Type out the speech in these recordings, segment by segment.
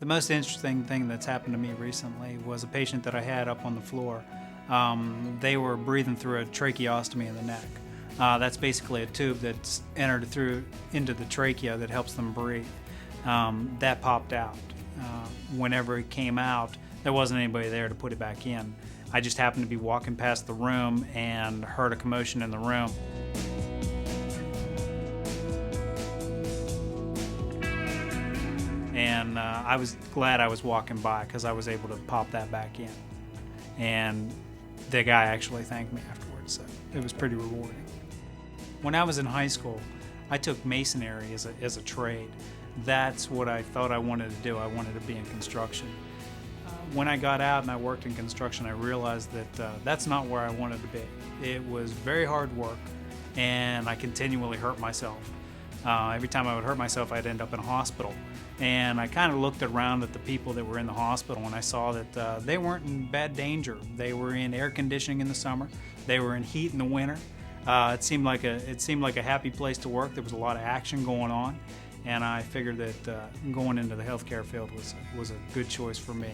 The most interesting thing that's happened to me recently was a patient that I had up on the floor. They were breathing through a tracheostomy in the neck. That's basically a tube that's entered into the trachea that helps them breathe. That popped out. Whenever it came out, there wasn't anybody there to put it back in. I just happened to be walking past the room and heard a commotion in the room. And I was glad I was walking by because I was able to pop that back in. And the guy actually thanked me afterwards, so it was pretty rewarding. When I was in high school, I took masonry as a trade. That's what I thought I wanted to do. I wanted to be in construction. When I got out and I worked in construction, I realized that that's not where I wanted to be. It was very hard work, and I continually hurt myself. Every time I would hurt myself, I'd end up in a hospital. And I kind of looked around at the people that were in the hospital, and I saw that they weren't in bad danger. They were in air conditioning in the summer. They were in heat in the winter. It seemed like a happy place to work. There was a lot of action going on, and I figured that going into the healthcare field was a good choice for me.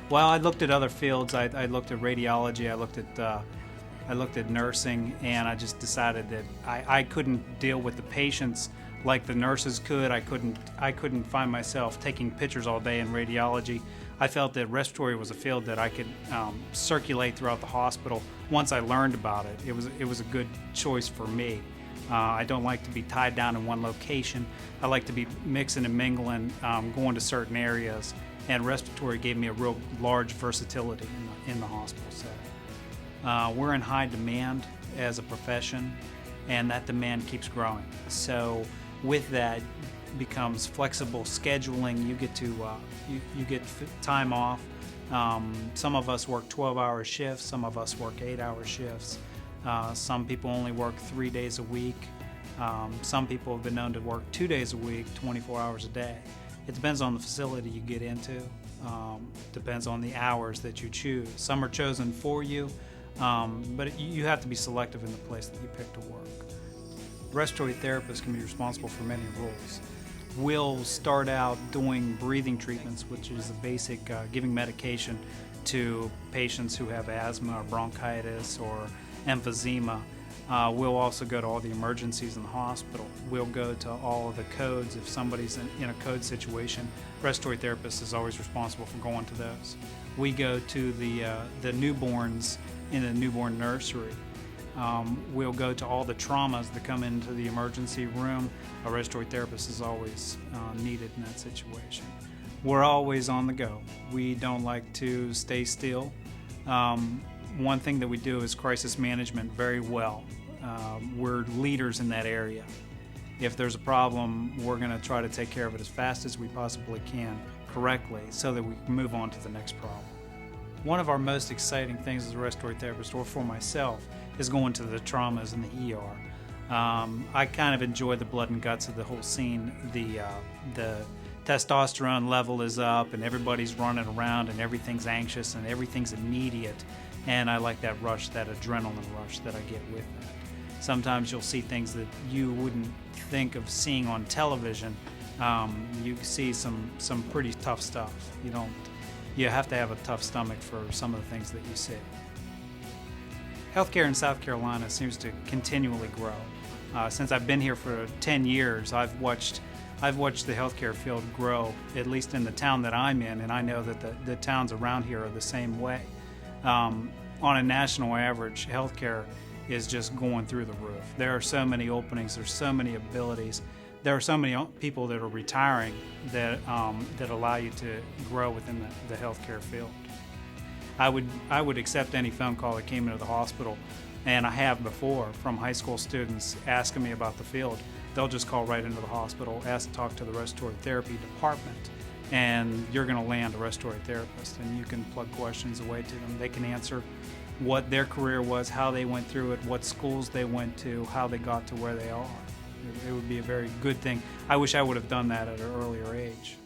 Well, I looked at other fields. I looked at radiology. I looked at nursing, and I just decided that I couldn't deal with the patients like the nurses could. I couldn't find myself taking pictures all day in radiology. I felt that respiratory was a field that I could circulate throughout the hospital. Once I learned about it, it was a good choice for me. I don't like to be tied down in one location. I like to be mixing and mingling, going to certain areas, and respiratory gave me a real large versatility in the hospital setting. We're in high demand as a profession, and that demand keeps growing. So with that becomes flexible scheduling. You get to you get time off. Some of us work 12-hour shifts. Some of us work 8-hour shifts. Some people only work 3 days a week. Some people have been known to work 2 days a week, 24 hours a day. It depends on the facility you get into. Depends on the hours that you choose. Some are chosen for you, but you have to be selective in the place that you pick to work. Respiratory therapists can be responsible for many roles. We'll start out doing breathing treatments, which is the basic giving medication to patients who have asthma or bronchitis or emphysema. We'll also go to all the emergencies in the hospital. We'll go to all of the codes. If somebody's in a code situation, respiratory therapist is always responsible for going to those. We go to the newborns in a newborn nursery. We'll go to all the traumas that come into the emergency room. A respiratory therapist is always needed in that situation. We're always on the go. We don't like to stay still. One thing that we do is crisis management very well. We're leaders in that area. If there's a problem, we're going to try to take care of it as fast as we possibly can, correctly, so that we can move on to the next problem. One of our most exciting things as a respiratory therapist, or for myself, is going to the traumas in the ER. I kind of enjoy the blood and guts of the whole scene. The testosterone level is up, and everybody's running around, and everything's anxious, and everything's immediate. And I like that rush, that adrenaline rush that I get with that. Sometimes you'll see things that you wouldn't think of seeing on television. You see some pretty tough stuff. You have to have a tough stomach for some of the things that you see. Healthcare in South Carolina seems to continually grow. Since I've been here for 10 years, I've watched the healthcare field grow, at least in the town that I'm in, and I know that the towns around here are the same way. On a national average, healthcare is just going through the roof. There are so many openings, there's so many abilities. There are so many people that are retiring that allow you to grow within the healthcare field. I would accept any phone call that came into the hospital, and I have before, from high school students asking me about the field. They'll just call right into the hospital, ask to talk to the respiratory therapy department, and you're going to land a respiratory therapist, and you can plug questions away to them. They can answer what their career was, how they went through it, what schools they went to, how they got to where they are. It would be a very good thing. I wish I would have done that at an earlier age.